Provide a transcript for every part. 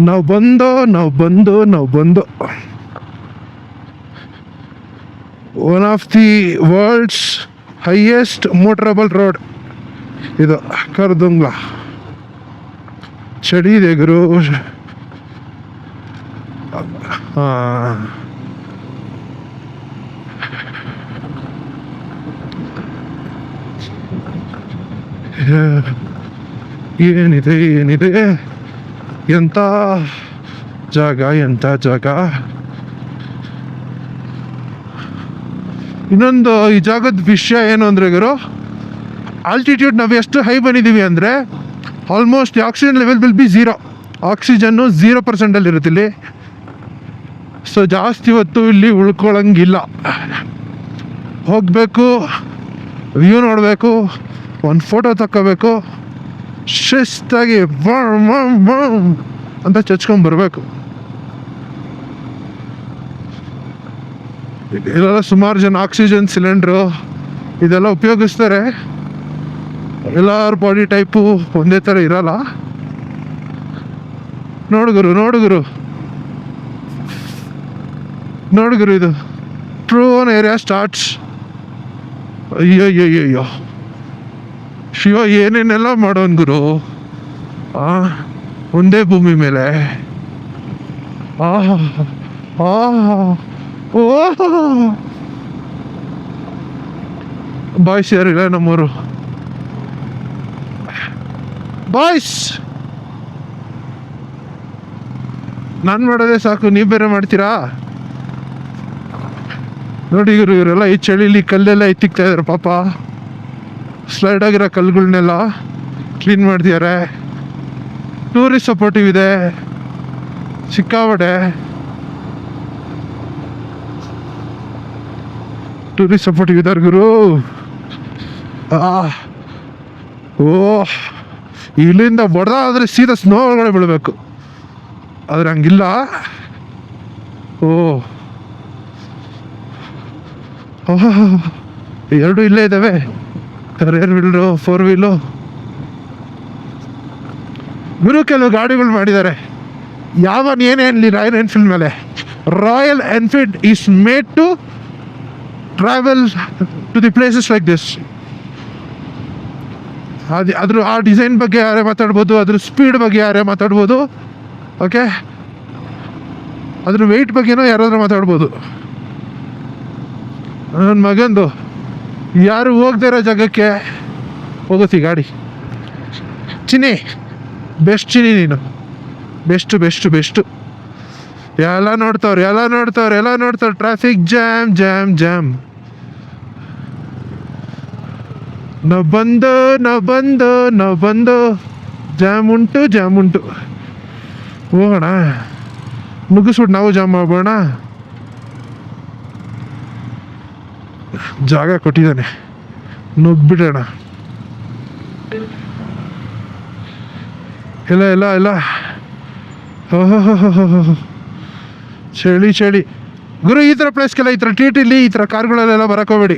ನಾವು ಬಂದು one of the world's highest motorable road ಇದು ಕರ್ದುಂಗ್ಲಾ. ಚಳಿ ಇದೆ ಗುರು. ಏನಿದೆ ಎಂಥ ಜಾಗ. ಇನ್ನೊಂದು ಈ ಜಾಗದ ವಿಷಯ ಏನು ಅಂದರೆ ಗುರು, ಆಲ್ಟಿಟ್ಯೂಡ್ ನಾವು ಎಷ್ಟು ಹೈ ಬಂದಿದ್ದೀವಿ ಅಂದರೆ almost the oxygen level will be 0. ಆಕ್ಸಿಜನ್ನು 0% ಇರುತ್ತೆ ಇಲ್ಲಿ. ಸೊ ಜಾಸ್ತಿ ಹೊತ್ತು ಇಲ್ಲಿ ಉಳ್ಕೊಳ್ಳಂಗಿಲ್ಲ. ಹೋಗಬೇಕು, ವ್ಯೂ ನೋಡಬೇಕು, ಒಂದು ಫೋಟೋ ತಕ್ಕೋಬೇಕು, ಶಿಸ್ತಾಗಿ ಅಂತ ಚಚ್ಕೊಂಡ್ಬರ್ಬೇಕು. ಇಲ್ಲೆಲ್ಲ ಸುಮಾರು ಜನ ಆಕ್ಸಿಜನ್ ಸಿಲಿಂಡ್ರು ಇದೆಲ್ಲ ಉಪಯೋಗಿಸ್ತಾರೆ. ಎಲ್ಲರ ಬಾಡಿ ಟೈಪು ಒಂದೇ ಥರ ಇರಲ್ಲ. ನೋಡುಗರು ಇದು ಡ್ರೋನ್ ಏರಿಯಾ ಸ್ಟಾರ್ಟ್ಸ್. ಅಯ್ಯೋ ಶಿವ ಏನೇನೆಲ್ಲ ಮಾಡೋನ್ ಗುರು ಒಂದೇ ಭೂಮಿ ಮೇಲೆ. ಬಾಯ್ಸ್ ಯಾರಿಲ್ಲ ನಮ್ಮವರು. ಬಾಯ್ಸ್ ನಾನು ಮಾಡೋದೇ ಸಾಕು, ನೀವು ಬೇರೆ ಮಾಡ್ತೀರಾ? ನೋಡಿ ಇವರೆಲ್ಲ ಈ ಚಳಿಲಿ ಕಲ್ಲೆಲ್ಲ ಎತ್ತಿಕ್ತಾ ಇದಾರೆ ಪಾಪ. ಸ್ಲೈಡ್ ಆಗಿರೋ ಕಲ್ಲುಗಳನ್ನೆಲ್ಲ ಕ್ಲೀನ್ ಮಾಡ್ತಿದ್ದಾರೆ. ಟೂರಿಸ್ಟ್ ಸಪೋರ್ಟಿವ್ ಇದೆ ಸಿಕ್ಕಾಪಟ್ಟೆ. ಟೂರಿಸ್ಟ್ ಸಪೋರ್ಟಿವ್ ಇದ್ದಾರೆ ಗುರು. ಇಲ್ಲಿಂದ ಬಡ್ದಾದ್ರೆ ಸೀದಾ ಸ್ನೋ ಒಳಗಡೆ ಬೀಳಬೇಕು, ಆದ್ರೆ ಹಂಗಿಲ್ಲ. ಎರಡು ಇಲ್ಲೇ ಇದ್ದಾವೆ, ರೇರ್ ವೀಲು 4 ವೀಲು. ಗುರು ಕೆಲವು ಗಾಡಿಗಳು ಮಾಡಿದ್ದಾರೆ. ಯಾವನ್ ಏನೇ ಅನ್ನಲಿ ರಾಯಲ್ ಎನ್ಫೀಲ್ಡ್ ಮೇಲೆ, Royal Enfield is made to travel to the places like this. ಅದ್ರ ಆ ಡಿಸೈನ್ ಬಗ್ಗೆ ಯಾರೇ ಮಾತಾಡ್ಬೋದು, ಅದ್ರ ಸ್ಪೀಡ್ ಬಗ್ಗೆ ಯಾರೇ ಮಾತಾಡ್ಬೋದು, ಓಕೆ, ಅದ್ರ ವೆಯ್ಟ್ ಬಗ್ಗೆನೂ ಯಾರಾದ್ರೂ ಮಾತಾಡ್ಬೋದು. ನನ್ನ ಮಗಂದು ಯಾರು ಹೋಗದೇ ಇರೋ ಜಾಗಕ್ಕೆ ಹೋಗುತ್ತೆ ಈ ಗಾಡಿ. ಚಿನ್ನಿ ಬೆಸ್ಟ್, ಚಿನ್ನಿ ನೀನು ಬೆಸ್ಟು. ಎಲ್ಲ ನೋಡ್ತವ್ರೆ. Traffic jam. ನಾವು ಬಂದು ಜಾಮ್ ಉಂಟು. ಹೋಗೋಣ, ಮುಗಿಸ್ಬಿಟ್ಟು ನಾವು ಜಾಮ್ ಮಾಡೋಣ. ಜಾಗ ಕೊಟ್ಟಿದ್ದಾನೆ, ನುಗ್ಬಿಡೋಣ. ಇಲ್ಲ ಚಳಿ ಗುರು. ಈ ಥರ ಪ್ಲೇಸ್ಗೆಲ್ಲ, ಈ ಥರ ಟಿಟಿಲಿ ಈ ಥರ ಕಾರ್ಗಳಲ್ಲೆಲ್ಲ ಬರೋಕೋಬೇಡಿ.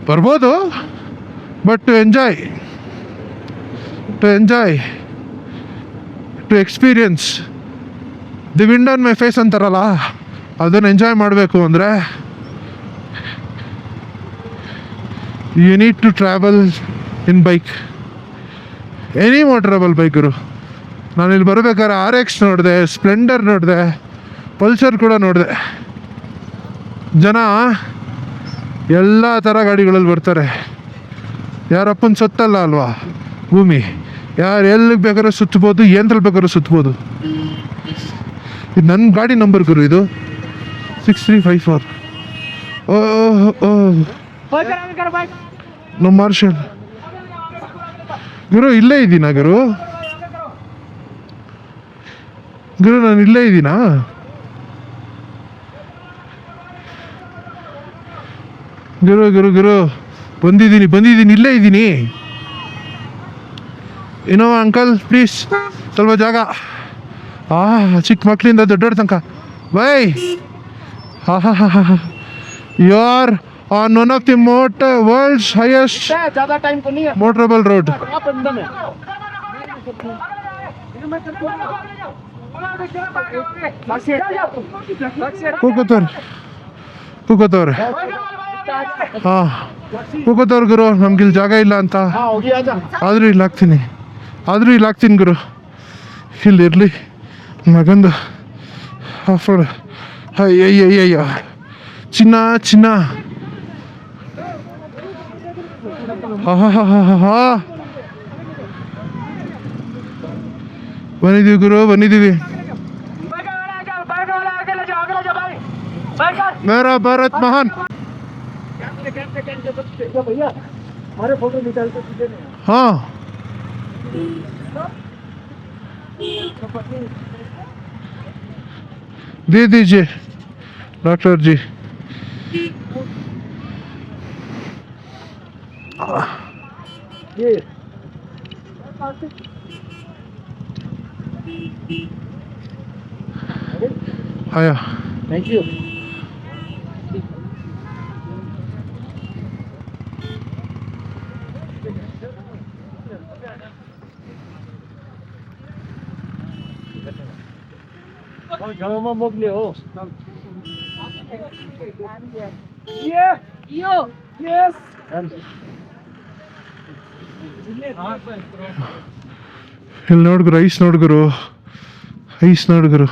ಬರ್ಬೋದು, but to enjoy, to experience the wind on my face ಅಂತಾರಲ್ಲ, ಅದನ್ನು ಎಂಜಾಯ್ ಮಾಡಬೇಕು ಅಂದರೆ you need to travel in bike, any motorable ಬೈಕರು. ನಾನಿಲ್ಲಿ ಬರಬೇಕಾದ್ರೆ RX ನೋಡಿದೆ, ಸ್ಪ್ಲೆಂಡರ್ ನೋಡಿದೆ, ಪಲ್ಸರ್ ಕೂಡ ನೋಡಿದೆ. ಜನ ಎಲ್ಲ ಥರ ಗಾಡಿಗಳಲ್ಲಿ ಬರ್ತಾರೆ. ಯಾರಪ್ಪನ ಸತ್ತಲ್ಲ ಅಲ್ವಾ ಭೂಮಿ, ಯಾರು ಎಲ್ಲಿಗೆ ಬೇಕಾದ್ರೂ ಸುತ್ತಬೋದು, ಏನ್ರಲ್ಲಿ ಬೇಕಾದ್ರೂ ಸುತ್ತಬೋದು. ಇದು ನನ್ನ ಗಾಡಿ ನಂಬರ್ ಗುರು, ಇದು 6354. ನಮ್ಮ ಮಾರ್ಷಲ್ ಗುರು. ಇಲ್ಲೇ ಇದ್ದೀನಾ ಗುರು? ನಾನು ಇಲ್ಲೇ ಇದ್ದೀನಾ? ಗುರು ಬಂದಿದ್ದೀನಿ, ಇಲ್ಲೇ ಇದ್ದೀನಿ. ಏನೋ ಅಂಕಲ್ ಪ್ಲೀಸ್ ಸ್ವಲ್ಪ ಜಾಗ. ಚಿಕ್ಕ ಮಕ್ಕಳಿಂದ ದೊಡ್ಡವ್ರ ತನಕ ಬೈ. You are on one of the world's highest ज्यादा टाइम तो नहीं है motorable road. आप अंदर में ಕೂಕೋತವ್ರೆ ಹಾಂ ಕೂಕೋತವ್ರು ಗುರು ನಮ್ಗೆ ಇಲ್ಲಿ ಜಾಗ ಇಲ್ಲ ಅಂತ हाँ होगी आजा ಆದರೂ ಇಲ್ಲಿ ಹಾಕ್ತೀನಿ ಗುರು ಇಲ್ಲಿ ಇರಲಿ ಮಗಂದು ಆಫರ್ ಅಯ್ಯಯ್ಯಯ್ಯಯ್ಯ ಚಿನ್ನ ಹಾ ಬಂದಿದ್ದೀವಿ ಗುರು ಬಂದಿದ್ದೀವಿ ಮೇರಾ ಭಾರತ್ ಮಹಾನ್ भैया हमारे फोटो निकालते सीधे हाँ दे दीजिए डॉक्टर जी ये आया thank you Jangan mobil oh. Yeah. Yo. Yes. ಇಲ್ಲಿ ನೋಡ್ಗುರು ಐಸ್ ನೋಡ್ಗುರು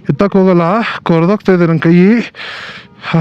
ಎತ್ತಕ್ಕೆ ಹೋಗಲ್ಲ ಕೊರ್ದೋಗ್ತಾ ಇದೆ ನನ್ನ ಕೈ ಹಾ